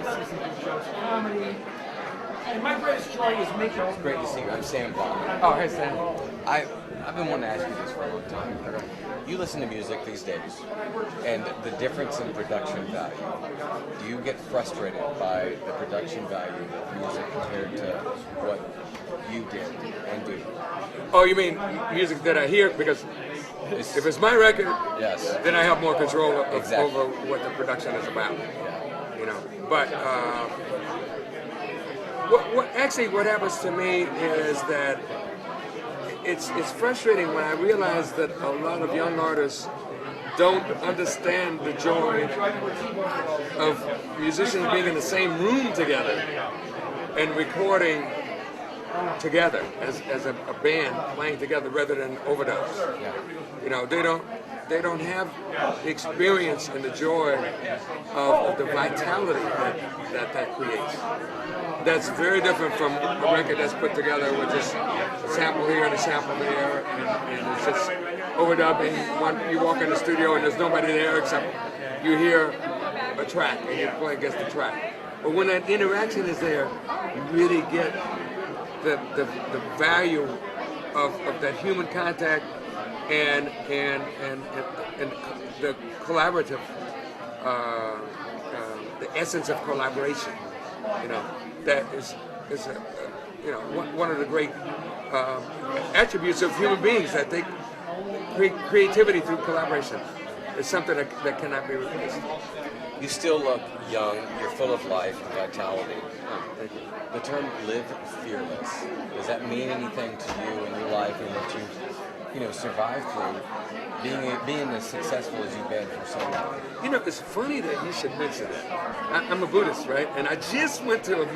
assistant shows comedy. And my greatest joy is making. It's great to see you. I'm Sam Botta. Oh, hey Sam. I've been wanting to ask you this for a long time. You listen to music these days, and the difference in production value. Do you get frustrated by the production value of music compared to what you did and do? Oh, you mean music that I hear? Because if it's my record, Yes. then I have more control Exactly. over what the production is about. Yeah. You know, but what happens to me is that it's frustrating when I realize that a lot of young artists don't understand the joy of musicians being in the same room together and recording together as a band playing together rather than overdubs. Yeah. You know, they don't have the experience and the joy of the vitality that creates. That's very different from a record that's put together with just a sample here and a sample there, and it's just overdubbing. You walk in the studio and there's nobody there except you hear a track and you play against the track. But when that interaction is there, you really get the value of that human contact and the collaborative, the essence of collaboration. You know, that is one of the great attributes of human beings, that they creativity through collaboration. It's something that cannot be replaced. You still look young. You're full of life and vitality. The term "live fearless", does that mean anything to you in your life and what you've survived through being as successful as you've been for so long? You know, it's funny that you should mention that. I'm a Buddhist, right? And I just went to a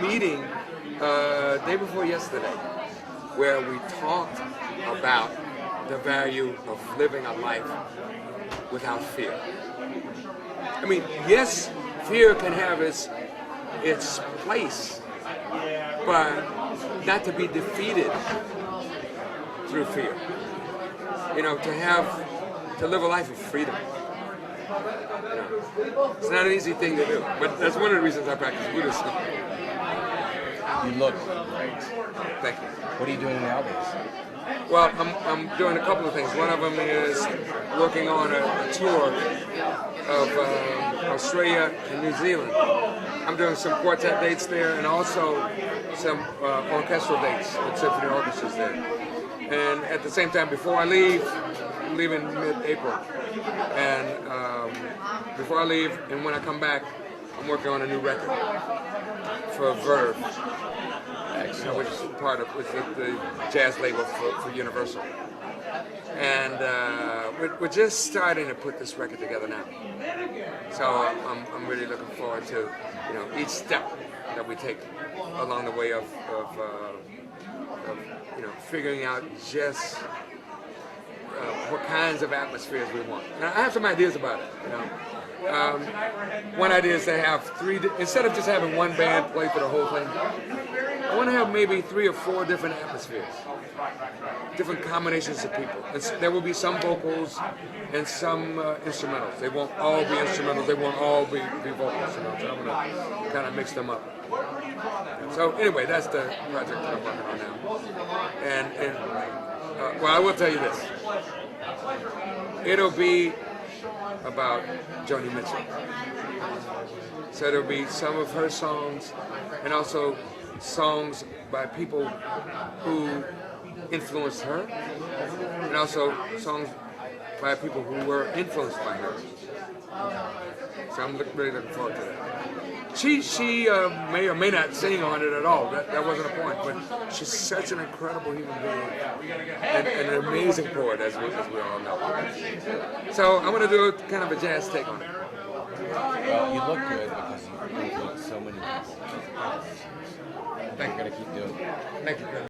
meeting day before yesterday where we talked about the value of living a life without fear. I mean, yes, fear can have its place, but not to be defeated through fear. You know, to live a life of freedom. You know, it's not an easy thing to do, but that's one of the reasons I practice Buddhism. You look great. Thank you. What are you doing nowadays? Well, I'm doing a couple of things. One of them is working on a tour of Australia and New Zealand. I'm doing some quartet dates there and also some orchestral dates with symphony orchestras there. And at the same time, before I leave, I'm leaving mid-April. And before I leave and when I come back, I'm working on a new record for Verve. Which is the jazz label for Universal. And we're just starting to put this record together now. So I'm really looking forward to each step that we take along the way of figuring out just what kinds of atmospheres we want. Now I have some ideas about it. One idea is to have instead of just having one band play for the whole thing, I want to have maybe 3 or 4 different atmospheres, different combinations of people. And there will be some vocals and some instrumentals. They won't all be instrumentals. They won't all be vocals. So I'm going to kind of mix them up. So anyway, that's the project that I'm working on now. And well, I will tell you this. It'll be about Joni Mitchell. So there'll be some of her songs and also songs by people who influenced her, and also songs by people who were influenced by her. So I'm really looking forward to that. She may or may not sing on it at all. That wasn't a point, but she's such an incredible human being and an amazing poet, as we all know. So I'm going to do kind of a jazz take on it. Well, you look good because you influence so many people. Thank you. You're going to keep doing it. Thank you.